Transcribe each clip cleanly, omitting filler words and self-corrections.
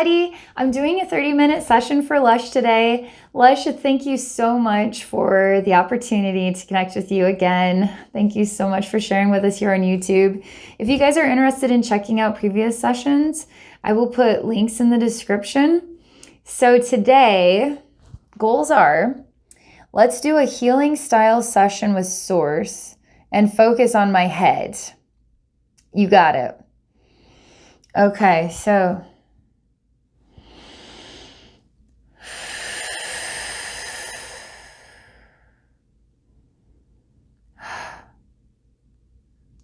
everybody. I'm doing a 30-minute session for Lush today. Lush, thank you so much for the opportunity to connect with you again. Thank you so much for sharing with us here on YouTube. If you guys are interested in checking out previous sessions, I will put links in the description. So today, goals are, let's do a healing style session with Source and focus on my head. You got it. Okay, so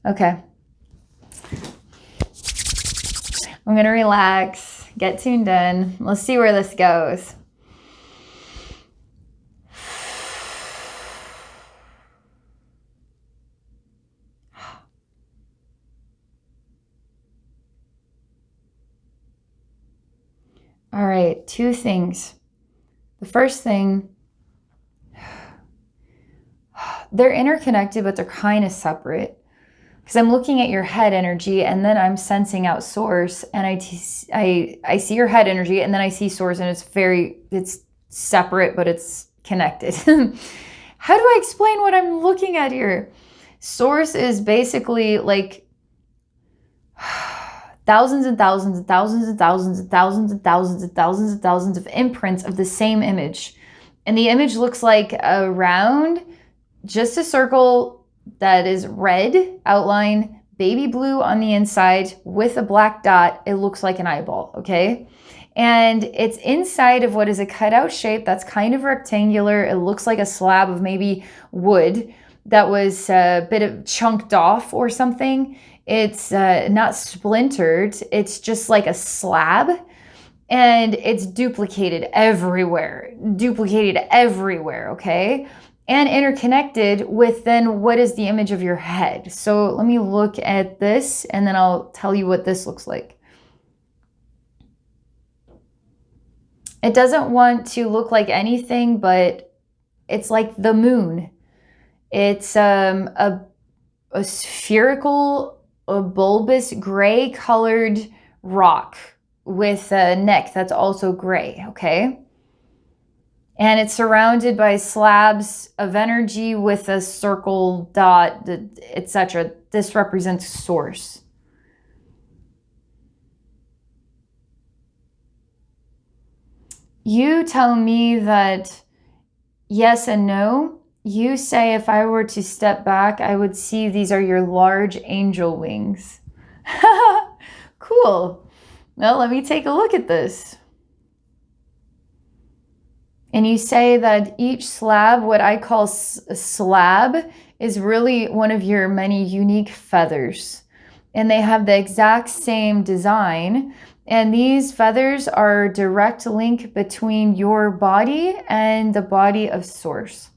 okay. I'm going to relax, get tuned in. Let's see where this goes. All right, two things. The first thing, they're interconnected, but they're kind of separate. Because I'm looking at your head energy and then I'm sensing out Source, and I see your head energy and then I see Source, and it's separate, but it's connected. How do I explain what I'm looking at here? Source is basically like thousands and thousands and thousands and thousands and thousands and thousands and thousands and thousands of imprints of the same image. And the image looks like a round, just a circle that is red outline, baby blue on the inside with a black dot. It looks like an eyeball, okay? And it's inside of what is a cutout shape that's kind of rectangular. It looks like a slab of maybe wood that was a bit of chunked off or something. It's not splintered. It's just like a slab, and it's duplicated everywhere, okay? And interconnected with then what is the image of your head. So let me look at this and then I'll tell you what this looks like. It doesn't want to look like anything, but it's like the moon. It's a spherical, a bulbous gray colored rock with a neck that's also gray, okay? And it's surrounded by slabs of energy with a circle, dot, etc. This represents Source. You tell me that yes and no. You say if I were to step back, I would see these are your large angel wings. Cool. Well, let me take a look at this. And you say that each slab, what I call a slab, is really one of your many unique feathers. And they have the exact same design. And these feathers are a direct link between your body and the body of Source.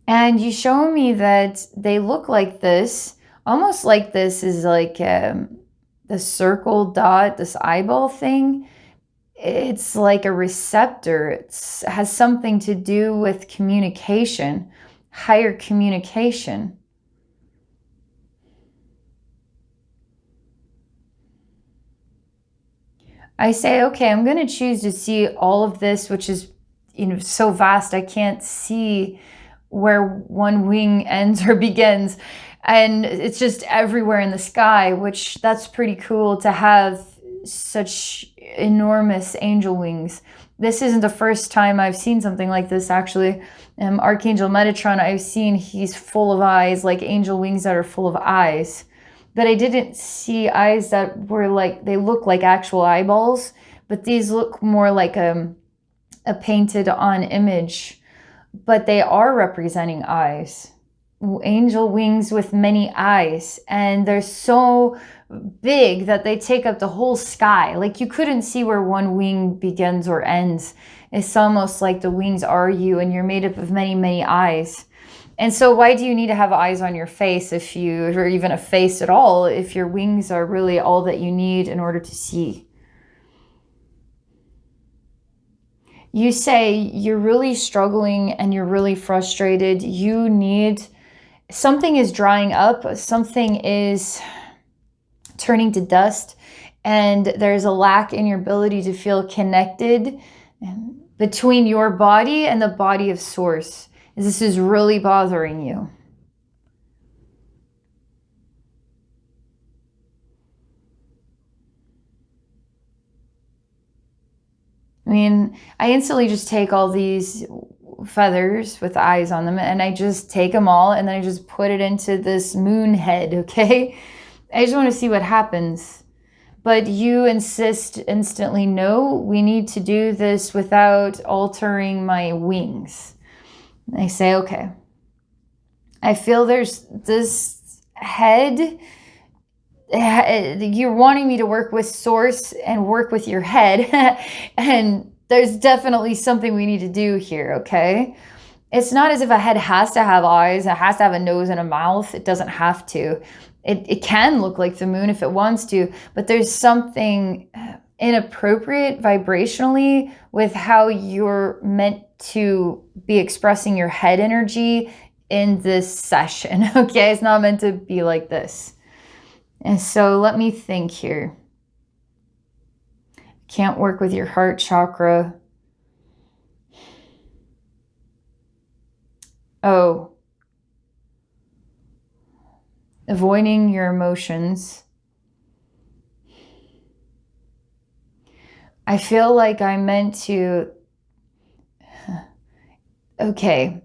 And you show me that they look like this, almost like this is like the circle dot, this eyeball thing. It's like a receptor. It has something to do with communication, higher communication. I say, okay, I'm going to choose to see all of this, which is, so vast. I can't see where one wing ends or begins. And it's just everywhere in the sky, which that's pretty cool to have such enormous angel wings. This isn't the first time I've seen something like this, actually. Archangel Metatron, I've seen he's full of eyes, like angel wings that are full of eyes. But I didn't see eyes that were like, they look like actual eyeballs, but these look more like a painted on image. But they are representing eyes. Angel wings with many eyes, and they're so big that they take up the whole sky. Like you couldn't see where one wing begins or ends. It's almost like the wings are you, and you're made up of many, many eyes. And so why do you need to have eyes on your face or even a face at all, if your wings are really all that you need in order to see? You say you're really struggling and you're really frustrated. Something is drying up. Something is turning to dust. And there's a lack in your ability to feel connected between your body and the body of source. This is really bothering you. I mean, I instantly just take all these feathers with eyes on them and I just take them all and then I just put it into this moon head, okay? I just want to see what happens. But you insist instantly, no, we need to do this without altering my wings. And I say, okay. I feel there's this head. You're wanting me to work with source and work with your head. And there's definitely something we need to do here, okay? It's not as if a head has to have eyes, it has to have a nose and a mouth. It doesn't have to. It can look like the moon if it wants to, but there's something inappropriate vibrationally with how you're meant to be expressing your head energy in this session, okay? It's not meant to be like this. And so let me think here. Can't work with your heart chakra. Oh. Avoiding your emotions. I feel like I'm meant to... Okay.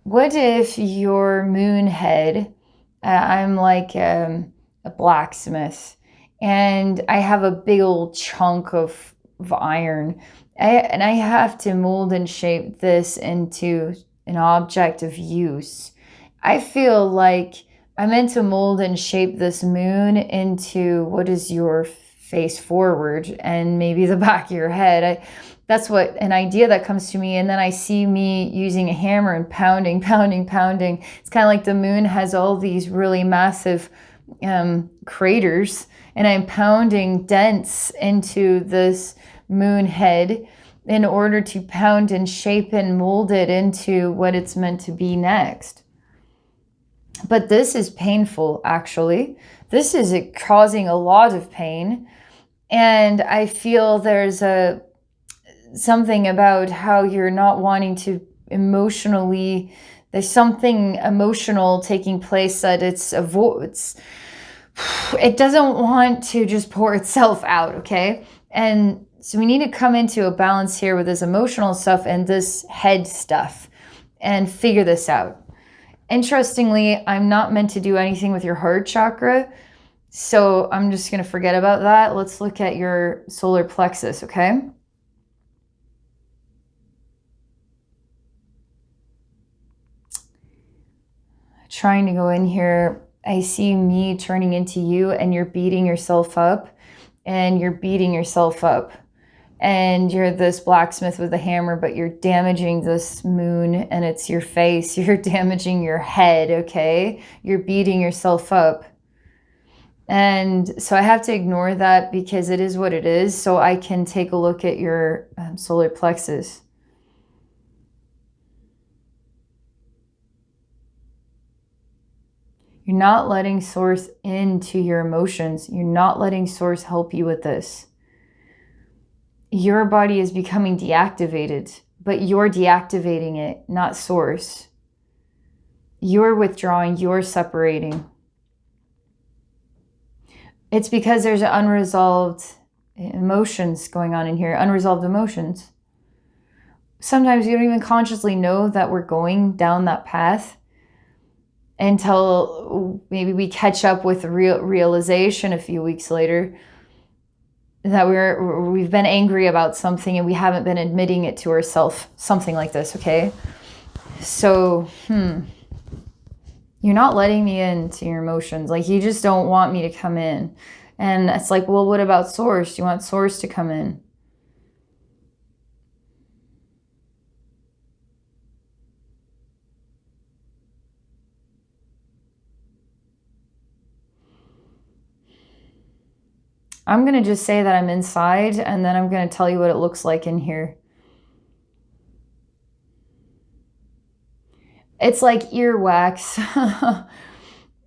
What if your moon head, I'm like a blacksmith, and I have a big old chunk of iron, and I have to mold and shape this into an object of use. I feel like I'm meant to mold and shape this moon into what is your face forward and maybe the back of your head. That's what an idea that comes to me. And then I see me using a hammer and pounding, pounding, pounding. It's kind of like the moon has all these really massive craters, and I'm pounding dents into this moon head in order to pound and shape and mold it into what it's meant to be next. But this is painful, actually. This is causing a lot of pain. And I feel there's something about how you're not wanting to emotionally, there's something emotional taking place that it doesn't want to just pour itself out, okay? And so we need to come into a balance here with this emotional stuff and this head stuff and figure this out. Interestingly, I'm not meant to do anything with your heart chakra, so I'm just going to forget about that. Let's look at your solar plexus, okay? Trying to go in here, I see me turning into you, and you're beating yourself up, and you're beating yourself up. And you're this blacksmith with a hammer, but you're damaging this moon and it's your face. You're damaging your head, okay? You're beating yourself up. And so I have to ignore that because it is what it is, so I can take a look at your solar plexus. You're not letting source into your emotions. You're not letting source help you with this. Your body is becoming deactivated, but you're deactivating it, not source. You're withdrawing, you're separating. It's because there's unresolved emotions going on in here, unresolved emotions. Sometimes you don't even consciously know that we're going down that path until maybe we catch up with realization a few weeks later that we've been angry about something and we haven't been admitting it to ourselves, something like this, okay? So, you're not letting me into your emotions. Like, you just don't want me to come in. And it's like, well, what about source? Do you want source to come in? I'm going to just say that I'm inside, and then I'm going to tell you what it looks like in here. It's like earwax.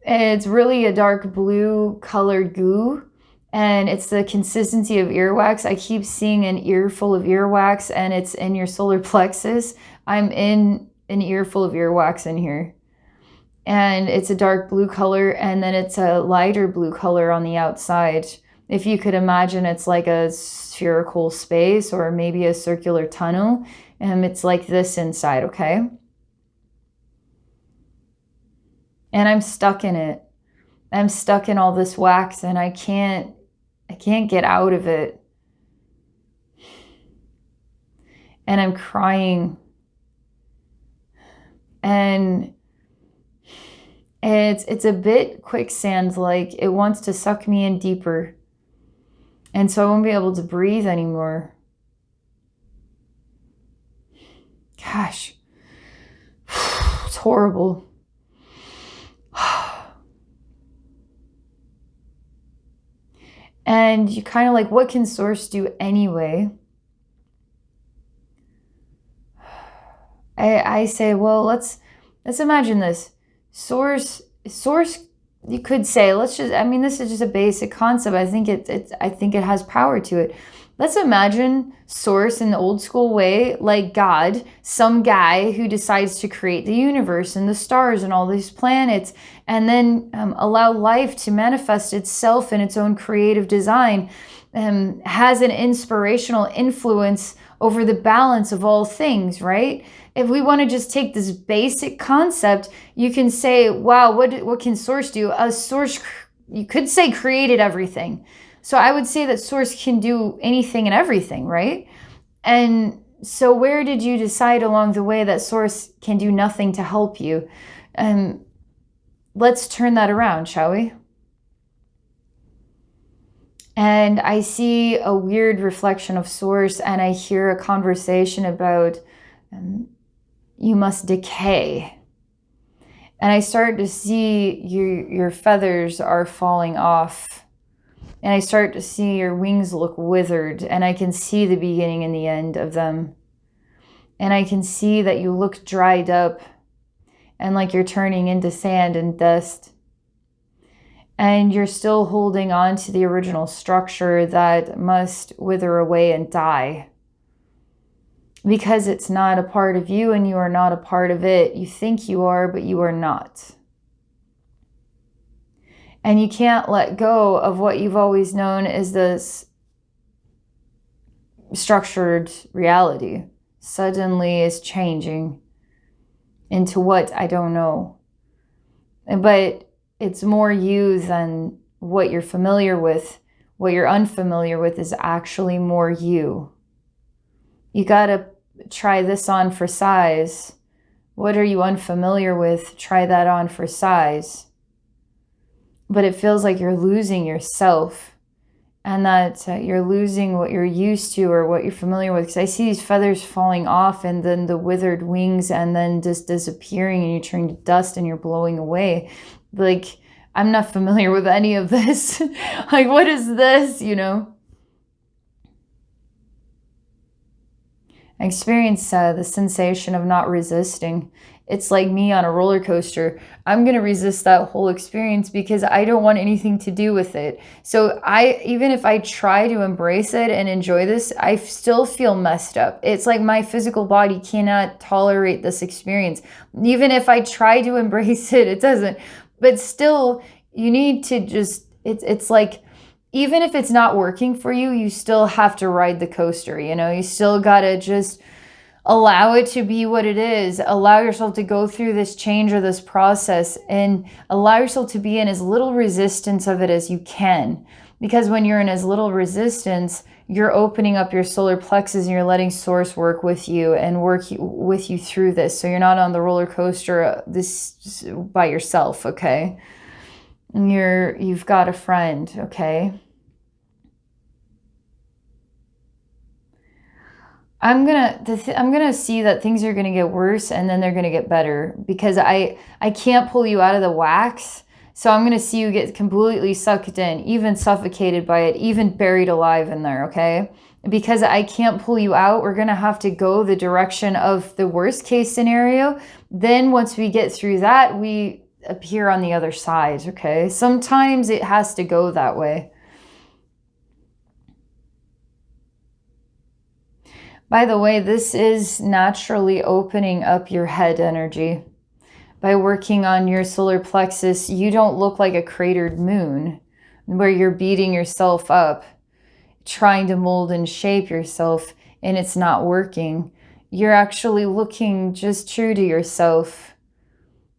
It's really a dark blue colored goo, And it's the consistency of earwax. I keep seeing an ear full of earwax, and it's in your solar plexus. I'm in an ear full of earwax in here. And it's a dark blue color, and then it's a lighter blue color on the outside. If you could imagine, it's like a spherical space or maybe a circular tunnel, and it's like this inside, okay? And I'm stuck in it. I'm stuck in all this wax, and I can't get out of it. And I'm crying. And it's a bit quicksand-like. It wants to suck me in deeper. And so I won't be able to breathe anymore. Gosh. It's horrible. And you kind of like, what can Source do anyway? I say, well, let's imagine this. Source, you could say, this is just a basic concept. I think it has power to it. Let's imagine Source in the old school way, like God, some guy who decides to create the universe and the stars and all these planets, and then allow life to manifest itself in its own creative design, has an inspirational influence over the balance of all things, right? If we want to just take this basic concept, you can say, wow, what can Source do? A Source, you could say, created everything. So I would say that Source can do anything and everything, right? And so where did you decide along the way that Source can do nothing to help you? Let's turn that around, shall we? And I see a weird reflection of Source, and I hear a conversation about you must decay. And I start to see your feathers are falling off. And I start to see your wings look withered, and I can see the beginning and the end of them. And I can see that you look dried up and like you're turning into sand and dust. And you're still holding on to the original structure that must wither away and die. Because it's not a part of you and you are not a part of it. You think you are, but you are not. And you can't let go of what you've always known as this structured reality. Suddenly is changing into what I don't know. But it's more you than what you're familiar with. What you're unfamiliar with is actually more you. You gotta try this on for size. What are you unfamiliar with? Try that on for size. But it feels like you're losing yourself, and that you're losing what you're used to or what you're familiar with. Because I see these feathers falling off, and then the withered wings, and then just disappearing, and you turn to dust and you're blowing away. Like, I'm not familiar with any of this. Like, what is this, you know? I experience the sensation of not resisting. It's like me on a roller coaster. I'm going to resist that whole experience because I don't want anything to do with it. So even if I try to embrace it and enjoy this, I still feel messed up. It's like my physical body cannot tolerate this experience. Even if I try to embrace it, it doesn't. But still, you need to just, it's like, even if it's not working for you, you still have to ride the coaster, you know? You still got to just allow it to be what it is. Allow yourself to go through this change or this process, and allow yourself to be in as little resistance of it as you can. Because when you're in as little resistance, you're opening up your solar plexus and you're letting Source work with you and work with you through this. So you're not on the roller coaster this by yourself, okay? You've got a friend, okay? I'm gonna see that things are gonna get worse and then they're gonna get better, because I can't pull you out of the wax. So I'm gonna see you get completely sucked in, even suffocated by it, even buried alive in there, okay? Because I can't pull you out, we're gonna have to go the direction of the worst case scenario. Then once we get through that, we appear on the other side, okay? Sometimes it has to go that way. By the way, this is naturally opening up your head energy. By working on your solar plexus, you don't look like a cratered moon where you're beating yourself up, trying to mold and shape yourself, and it's not working. You're actually looking just true to yourself.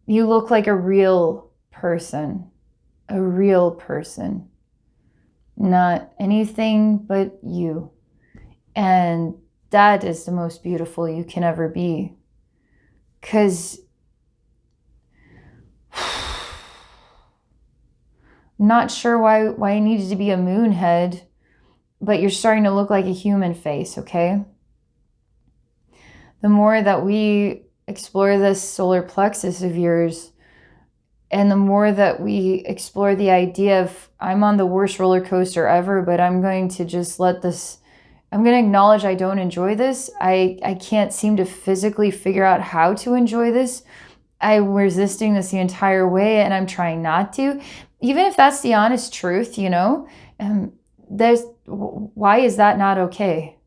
You look like a real person, not anything but you. And that is the most beautiful you can ever be. Because I'm not sure why you needed to be a moon head, but you're starting to look like a human face, okay? The more that we explore this solar plexus of yours, and the more that we explore the idea of, I'm on the worst roller coaster ever, but I'm going to just let this, I'm going to acknowledge I don't enjoy this. I can't seem to physically figure out how to enjoy this. I'm resisting this the entire way, and I'm trying not to. Even if that's the honest truth, you know, why is that not okay?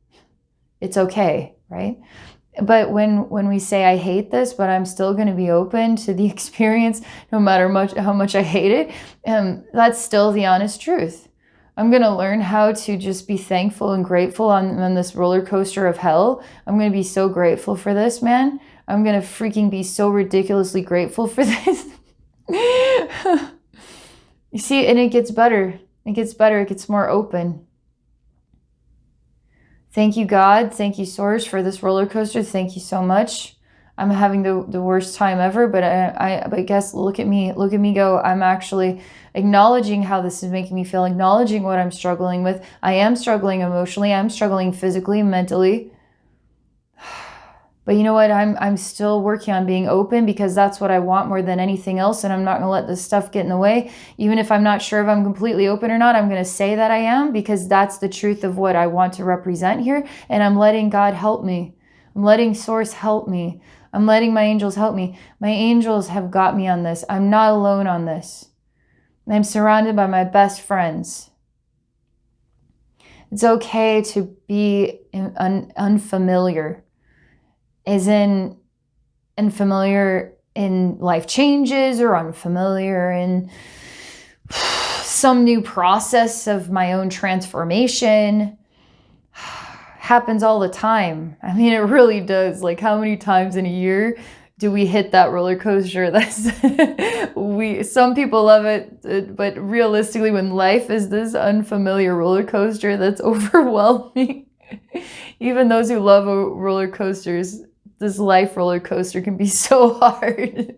It's okay, right? But when we say, I hate this, but I'm still going to be open to the experience, no matter how much I hate it, that's still the honest truth. I'm going to learn how to just be thankful and grateful on this roller coaster of hell. I'm going to be so grateful for this, man. I'm going to freaking be so ridiculously grateful for this. You see, and it gets better. It gets better. It gets more open. Thank you, God. Thank you, Source, for this roller coaster. Thank you so much. I'm having the worst time ever, but I guess look at me go. I'm actually acknowledging how this is making me feel, acknowledging what I'm struggling with. I am struggling emotionally. I'm struggling physically, mentally. But you know what? I'm still working on being open, because that's what I want more than anything else. And I'm not going to let this stuff get in the way. Even if I'm not sure if I'm completely open or not, I'm going to say that I am, because that's the truth of what I want to represent here. And I'm letting God help me. I'm letting Source help me. I'm letting my angels help me. My angels have got me on this. I'm not alone on this. I'm surrounded by my best friends. It's okay to be unfamiliar. As in unfamiliar in life changes, or unfamiliar in some new process of my own transformation. Happens all the time. I mean, it really does. Like, how many times in a year do we hit that roller coaster? Some people love it, but realistically, when life is this unfamiliar roller coaster that's overwhelming, even those who love roller coasters, this life roller coaster can be so hard.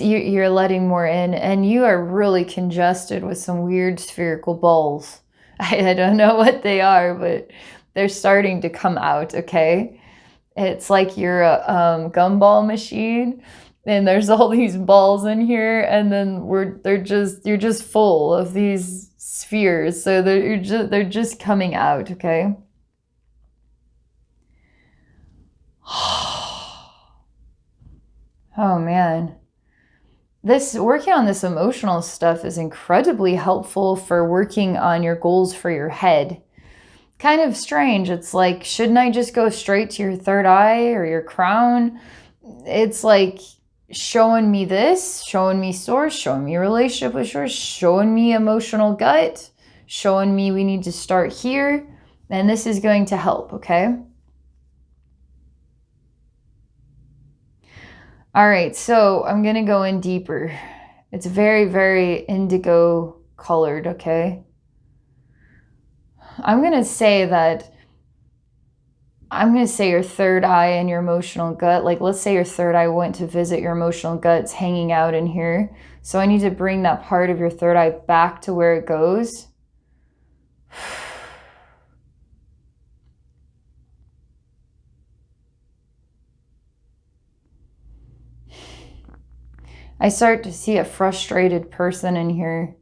You're letting more in, and you are really congested with some weird spherical balls. I don't know what they are, but they're starting to come out, okay? It's like you're a gumball machine, and there's all these balls in here, and then you're just full of these spheres, so they're just coming out, okay? Oh man. Working on this emotional stuff is incredibly helpful for working on your goals for your head. Kind of strange. It's like, shouldn't I just go straight to your third eye or your crown? It's like showing me this, showing me Source, showing me relationship with Source, showing me emotional gut, showing me we need to start here. And this is going to help, okay? All right, so I'm going to go in deeper. It's very, very indigo colored, okay? I'm going to say your third eye and your emotional gut. Like, let's say your third eye went to visit your emotional guts hanging out in here. So I need to bring that part of your third eye back to where it goes. I start to see a frustrated person in here.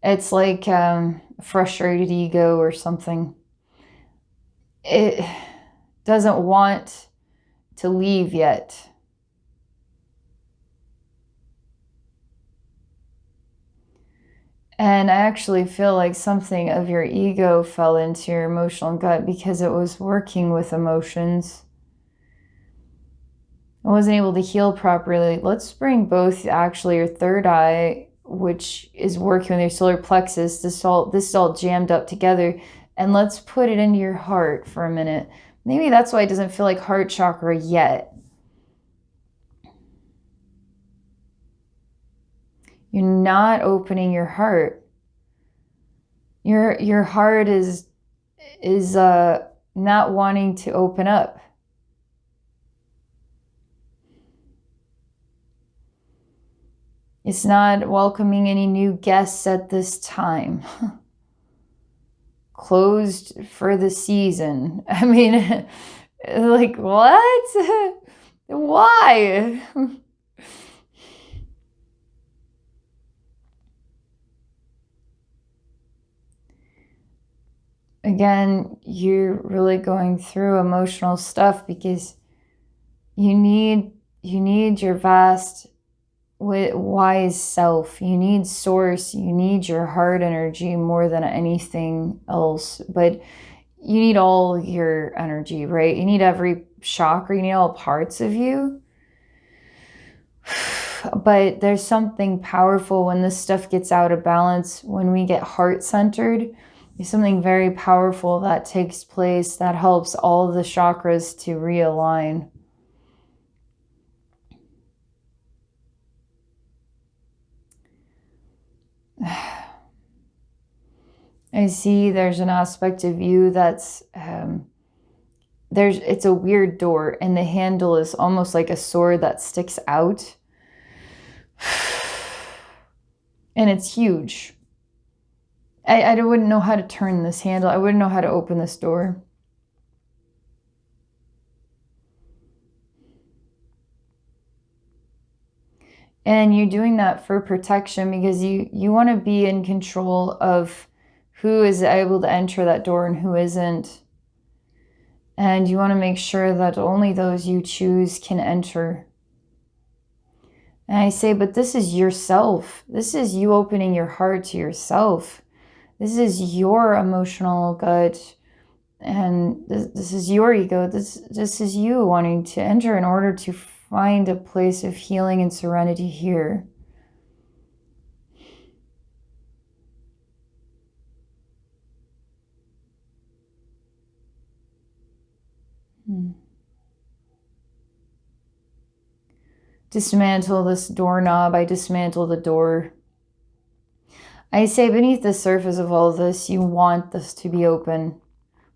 It's like frustrated ego or something. It doesn't want to leave yet. And I actually feel like something of your ego fell into your emotional gut because it was working with emotions. I wasn't able to heal properly. Let's bring both, actually, your third eye, which is working with your solar plexus. This is all jammed up together. And let's put it into your heart for a minute. Maybe that's why it doesn't feel like heart chakra yet. You're not opening your heart. Your heart is not wanting to open up. It's not welcoming any new guests at this time. Closed for the season. I mean, like, what? Why? Again, you're really going through emotional stuff because you need your vast, wise self. You need source. You need your heart energy more than anything else. But you need all your energy, right? You need every chakra. You need all parts of you. But there's something powerful when this stuff gets out of balance, when we get heart-centered. There's something very powerful that takes place that helps all the chakras to realign. I see there's an aspect of you that's, it's a weird door, and the handle is almost like a sword that sticks out. And it's huge. I wouldn't know how to turn this handle. I wouldn't know how to open this door. And you're doing that for protection because you want to be in control of who is able to enter that door and who isn't. And you want to make sure that only those you choose can enter. And I say, but this is yourself. This is you opening your heart to yourself. This is your emotional gut. And this is your ego. This is you wanting to enter in order to find a place of healing and serenity here. Dismantle this doorknob. I dismantle the door. I say beneath the surface of all this, you want this to be open.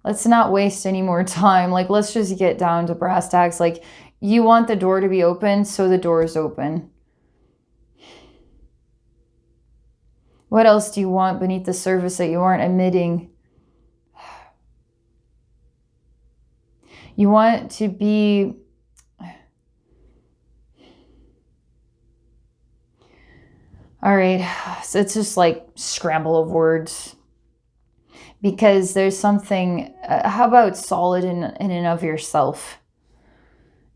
Let's not waste any more time. Like, let's just get down to brass tacks. Like, you want the door to be open, so the door is open. What else do you want beneath the surface that you aren't emitting? You want to be... All right, so it's just like scramble of words. Because there's something, how about solid in and of yourself?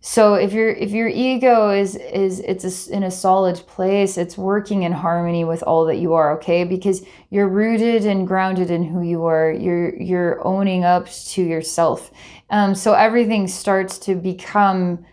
So if your ego is in a solid place, it's working in harmony with all that you are, okay? Because you're rooted and grounded in who you are. You're owning up to yourself. So everything starts to become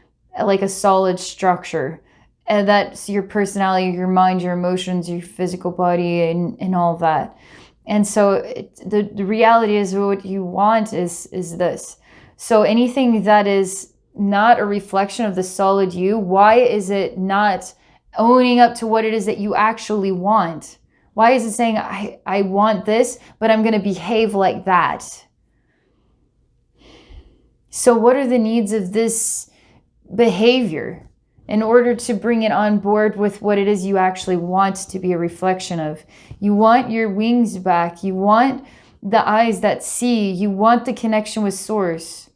like a solid structure. And that's your personality, your mind, your emotions, your physical body, and all that. And so the reality is what you want is this. So anything that is not a reflection of the solid you, why is it not owning up to what it is that you actually want? Why is it saying, I want this, but I'm going to behave like that? So what are the needs of this behavior in order to bring it on board with what it is you actually want to be a reflection of? You want your wings back. You want the eyes that see. You want the connection with Source.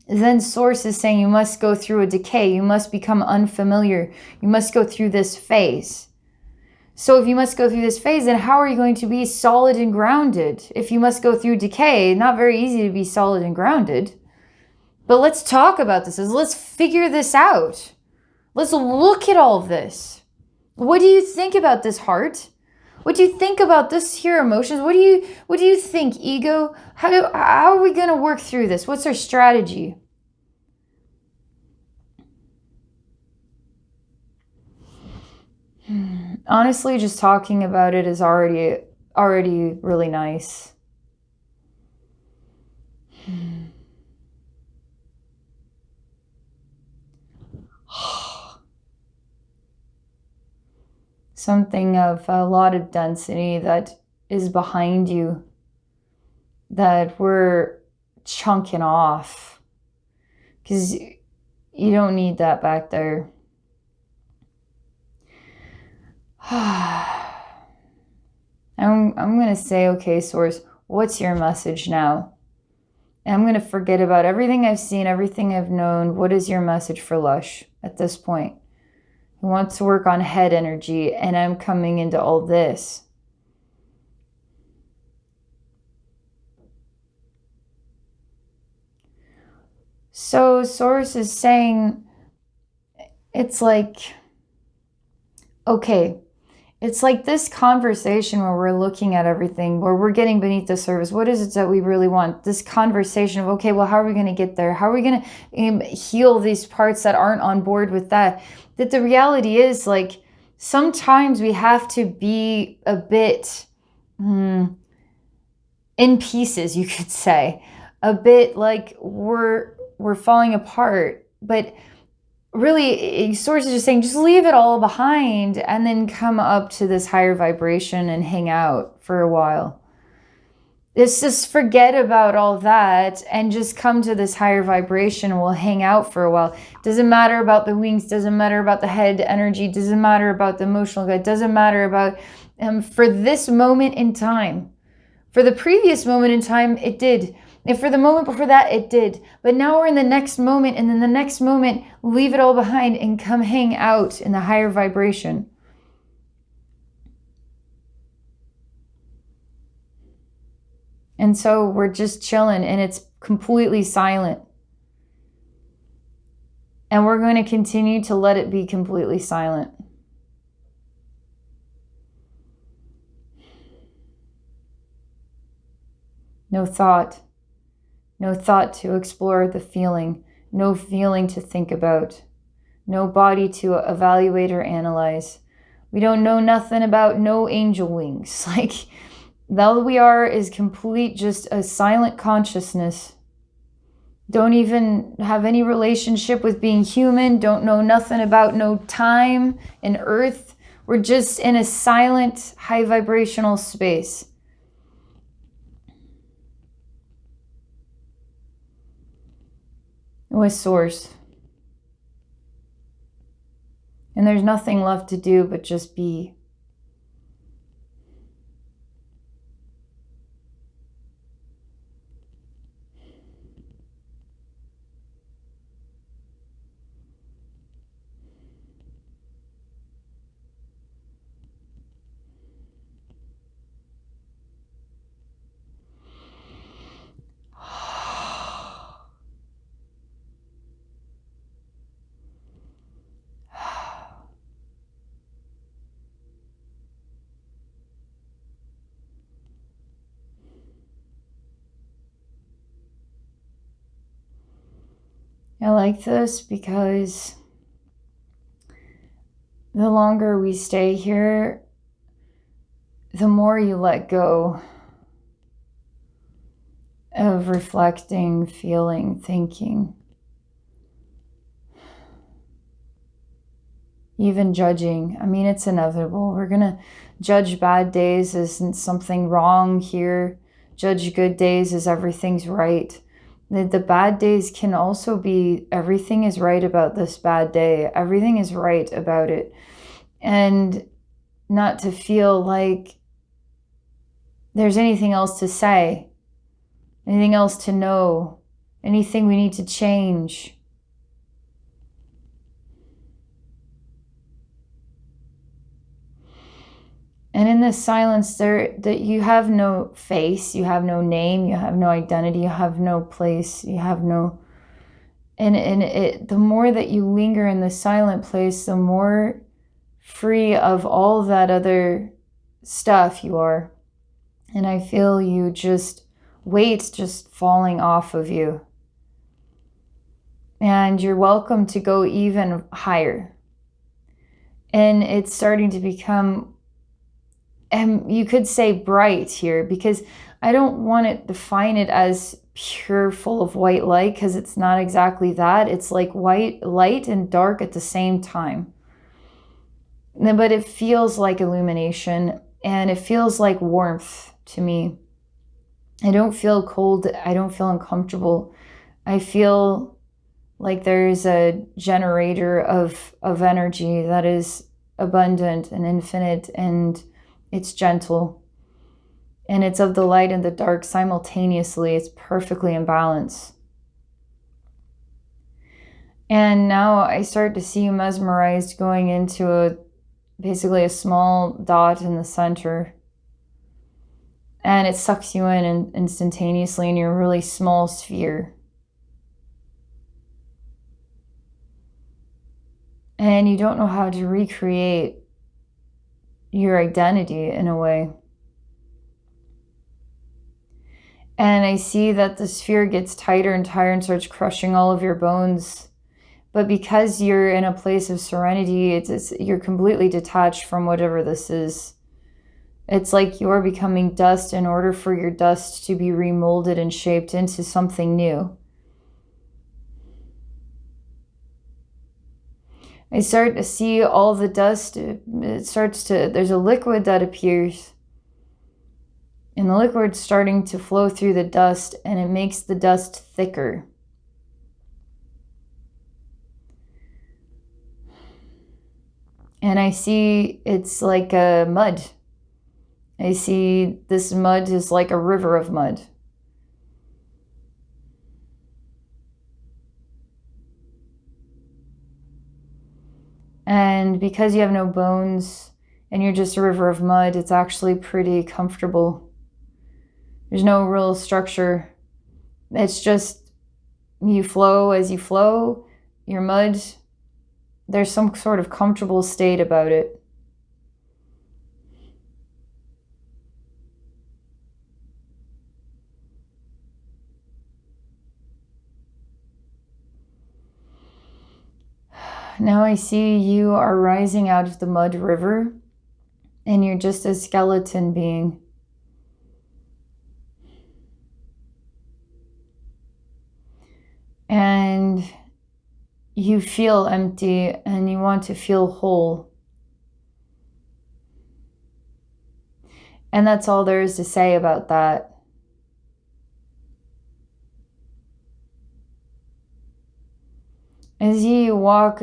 Then Source is saying you must go through a decay. You must become unfamiliar. You must go through this phase. So if you must go through this phase, then how are you going to be solid and grounded? If you must go through decay, not very easy to be solid and grounded. But let's talk about this. Let's figure this out. Let's look at all of this. What do you think about this, heart? What do you think about this here, emotions? What do you think, ego? How are we going to work through this? What's our strategy? Honestly, just talking about it is already really nice. Something of a lot of density that is behind you that we're chunking off, because you don't need that back there. I'm going to say, okay, Source, what's your message now? And I'm going to forget about everything I've seen, everything I've known. What is your message for Lush at this point? He wants to work on head energy, and I'm coming into all this. So Source is saying, it's like, okay, it's like this conversation where we're looking at everything, where we're getting beneath the surface. What is it that we really want? This conversation of, okay, well, how are we going to get there? How are we going to heal these parts that aren't on board with that? That the reality is, like, sometimes we have to be a bit in pieces, you could say. A bit like we're falling apart. But really, Source is just saying, just leave it all behind and then come up to this higher vibration and hang out for a while. It's just forget about all that and just come to this higher vibration and we'll hang out for a while. Doesn't matter about the wings, doesn't matter about the head energy, doesn't matter about the emotional gut, doesn't matter about for this moment in time. For the previous moment in time, it did. And for the moment before that, it did. But now we're in the next moment, and then the next moment, leave it all behind and come hang out in the higher vibration. And so we're just chilling, and it's completely silent. And we're going to continue to let it be completely silent. No thought. No thought to explore the feeling. No feeling to think about. No body to evaluate or analyze. We don't know nothing about no angel wings. Like, all we are is complete, just a silent consciousness. Don't even have any relationship with being human. Don't know nothing about no time and earth. We're just in a silent, high vibrational space. With Source. And there's nothing left to do but just be. I like this because the longer we stay here, the more you let go of reflecting, feeling, thinking, even judging. I mean, it's inevitable. We're going to judge bad days as something wrong here, judge good days as everything's right. The bad days can also be everything is right about this bad day. Everything is right about it. And not to feel like there's anything else to say, anything else to know, anything we need to change. And in this silence, that you have no face, you have no name, you have no identity, you have no place, you have no. And the more that you linger in the silent place, the more free of all that other stuff you are. And I feel you just, weight just falling off of you. And you're welcome to go even higher. And it's starting to become, and you could say bright here, because I don't want to define it as pure full of white light, because it's not exactly that. It's like white light and dark at the same time. But it feels like illumination, and it feels like warmth to me. I don't feel cold. I don't feel uncomfortable. I feel like there's a generator of energy that is abundant and infinite, and it's gentle. And it's of the light and the dark simultaneously. It's perfectly in balance. And now I start to see you mesmerized going into basically a small dot in the center. And it sucks you in instantaneously in your really small sphere. And you don't know how to recreate your identity in a way. And I see that the sphere gets tighter and tighter and starts crushing all of your bones. But because you're in a place of serenity, you're completely detached from whatever this is. It's like you're becoming dust in order for your dust to be remolded and shaped into something new. I start to see all the dust. There's a liquid that appears. And the liquid's starting to flow through the dust, and it makes the dust thicker. And I see it's like a mud. I see this mud is like a river of mud. And because you have no bones and you're just a river of mud, it's actually pretty comfortable. There's no real structure. It's just you flow as you flow. Your mud, there's some sort of comfortable state about it. Now I see you are rising out of the mud river, and you're just a skeleton being. And you feel empty and you want to feel whole. And that's all there is to say about that. As you walk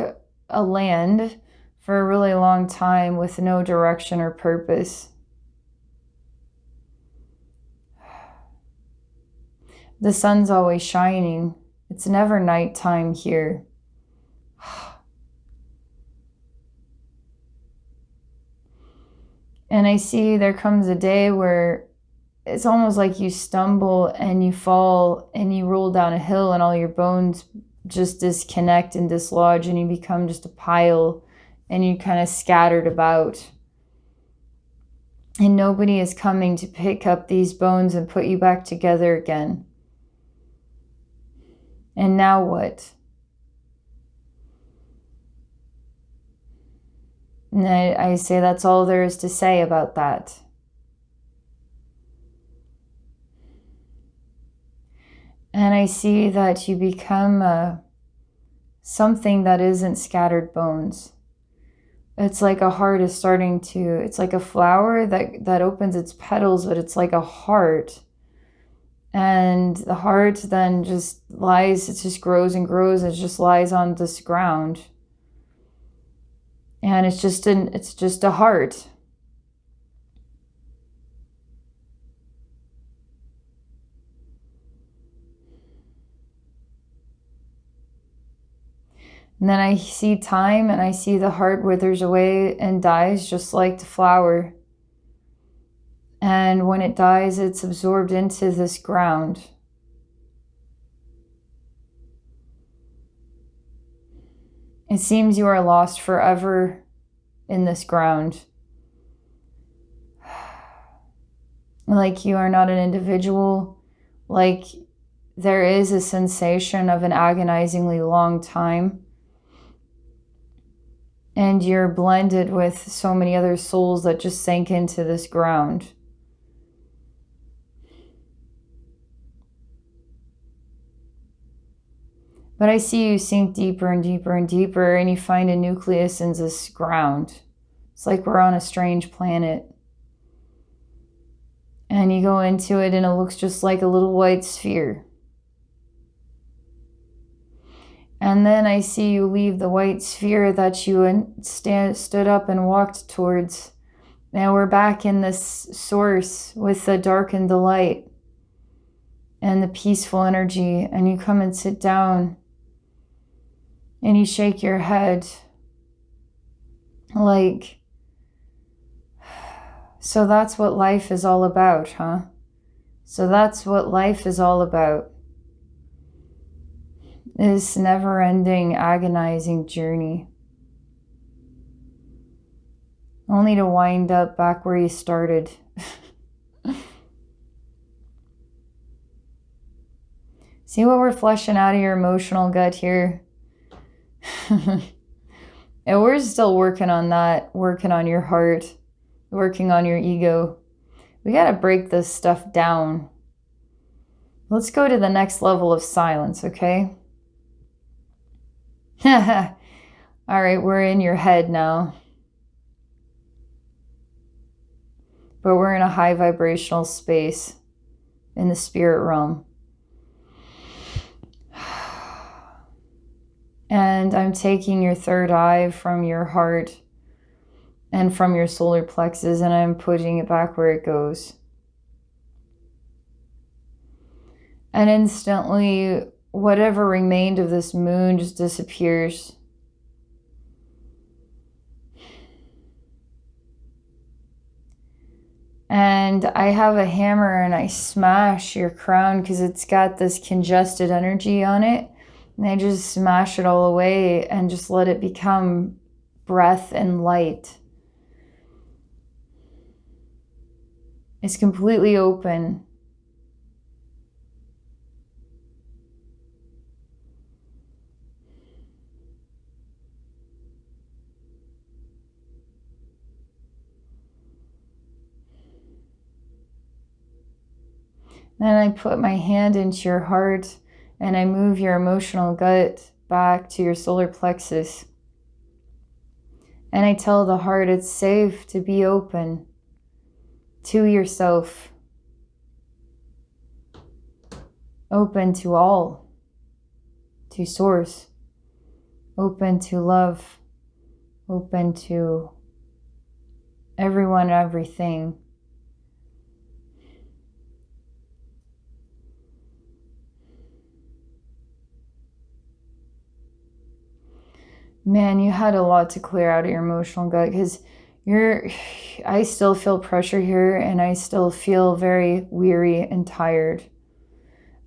a land for a really long time with no direction or purpose, the sun's always shining. It's never nighttime here. And I see there comes a day where it's almost like you stumble and you fall and you roll down a hill and all your bones just disconnect and dislodge, and you become just a pile, and you kind of scattered about. And nobody is coming to pick up these bones and put you back together again. And now what? And I say that's all there is to say about that. And I see that you become something that isn't scattered bones. It's like a heart is starting to, it's like a flower that opens its petals, but it's like a heart. And the heart then just lies, it just grows and grows, and it just lies on this ground. And it's just a heart. And then I see time, and I see the heart withers away and dies just like the flower. And when it dies, it's absorbed into this ground. It seems you are lost forever in this ground. like you are not an individual, like there is a sensation of an agonizingly long time. And you're blended with so many other souls that just sank into this ground. But I see you sink deeper and deeper and deeper, and you find a nucleus in this ground. It's like we're on a strange planet. And you go into it and it looks just like a little white sphere. And then I see you leave the white sphere that you stood up and walked towards. Now we're back in this source with the dark and the light and the peaceful energy. And you come and sit down and you shake your head like, so that's what life is all about, huh? So that's what life is all about. This never-ending, agonizing journey. Only to wind up back where you started. See what we're fleshing out of your emotional gut here? And we're still working on that, working on your heart, working on your ego. We got to break this stuff down. Let's go to the next level of silence, okay? All right, we're in your head now. But we're in a high vibrational space in the spirit realm. And I'm taking your third eye from your heart and from your solar plexus, and I'm putting it back where it goes. And instantly, whatever remained of this moon just disappears. And I have a hammer and I smash your crown because it's got this congested energy on it. And I just smash it all away and just let it become breath and light. It's completely open. Then I put my hand into your heart and I move your emotional gut back to your solar plexus. And I tell the heart it's safe to be open to yourself, open to all, to source, open to love, open to everyone, everything. Man, you had a lot to clear out of your emotional gut because I still feel pressure here and I still feel very weary and tired.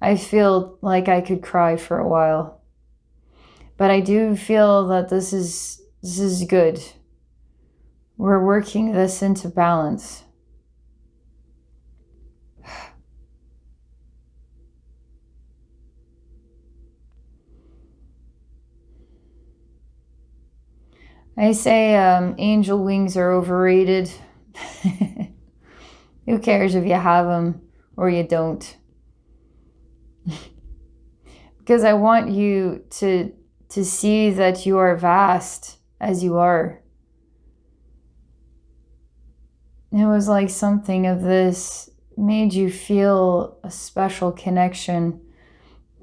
I feel like I could cry for a while. But I do feel that this is good. We're working this into balance. I say angel wings are overrated. Who cares if you have them or you don't? Because I want you to see that you are vast as you are. It was like something of this made you feel a special connection.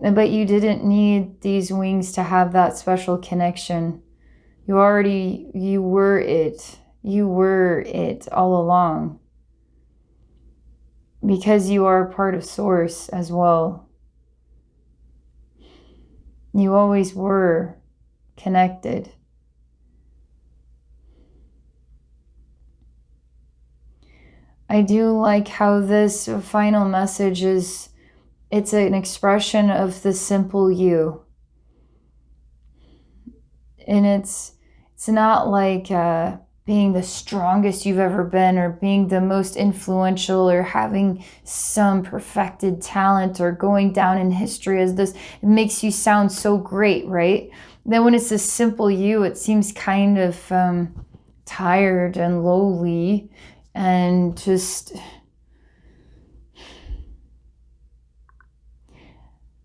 But you didn't need these wings to have that special connection. You were it. You were it all along. Because you are part of Source as well. You always were connected. I do like how this final message it's an expression of the simple you. And it's not like being the strongest you've ever been, or being the most influential, or having some perfected talent, or going down in history as this. It makes you sound so great, right? Then when it's a simple you, it seems kind of tired and lowly and just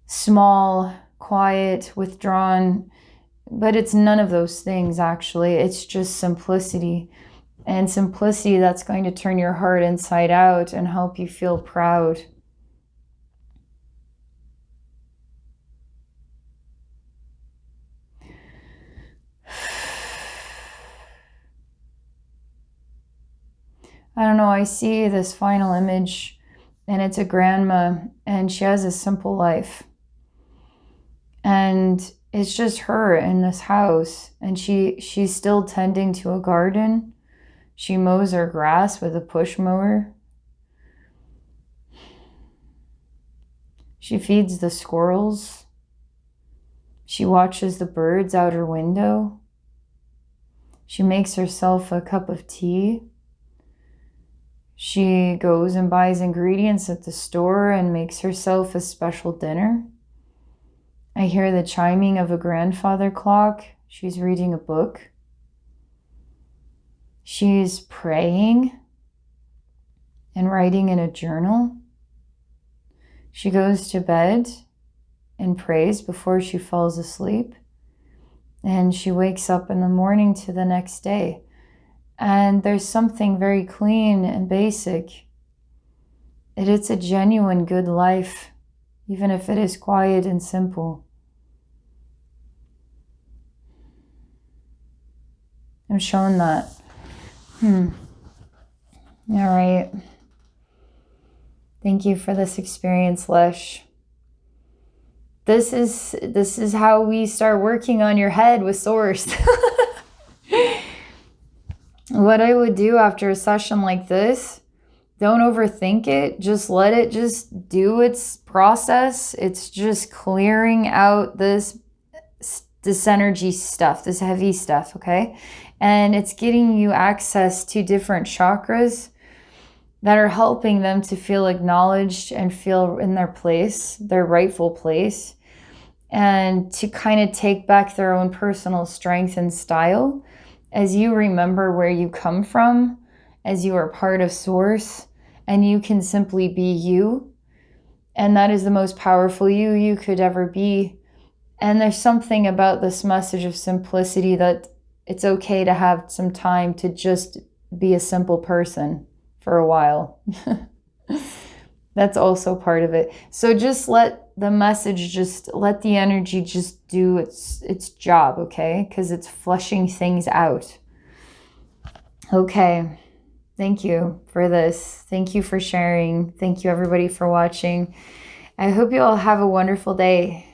small, quiet, withdrawn. But it's none of those things, actually. It's just simplicity. And simplicity that's going to turn your heart inside out and help you feel proud. I don't know, I see this final image, and it's a grandma, and she has a simple life. And it's just her in this house, and she's still tending to a garden. She mows her grass with a push mower. She feeds the squirrels. She watches the birds out her window. She makes herself a cup of tea. She goes and buys ingredients at the store and makes herself a special dinner. I hear the chiming of a grandfather clock. She's reading a book. She's praying and writing in a journal. She goes to bed and prays before she falls asleep. And she wakes up in the morning to the next day. And there's something very clean and basic. It's a genuine good life, even if it is quiet and simple. I'm shown that. All right. Thank you for this experience, Lesh. This is how we start working on your head with Source. What I would do after a session like this, don't overthink it. Just let it just do its process. It's just clearing out this energy stuff, this heavy stuff, okay? And it's getting you access to different chakras that are helping them to feel acknowledged and feel in their place, their rightful place, and to kind of take back their own personal strength and style as you remember where you come from, as you are part of Source, and you can simply be you. And that is the most powerful you could ever be. And there's something about this message of simplicity that it's okay to have some time to just be a simple person for a while. That's also part of it. So just let the message, just let the energy just do its job, okay? Because it's flushing things out. Okay. Thank you for this. Thank you for sharing. Thank you, everybody, for watching. I hope you all have a wonderful day.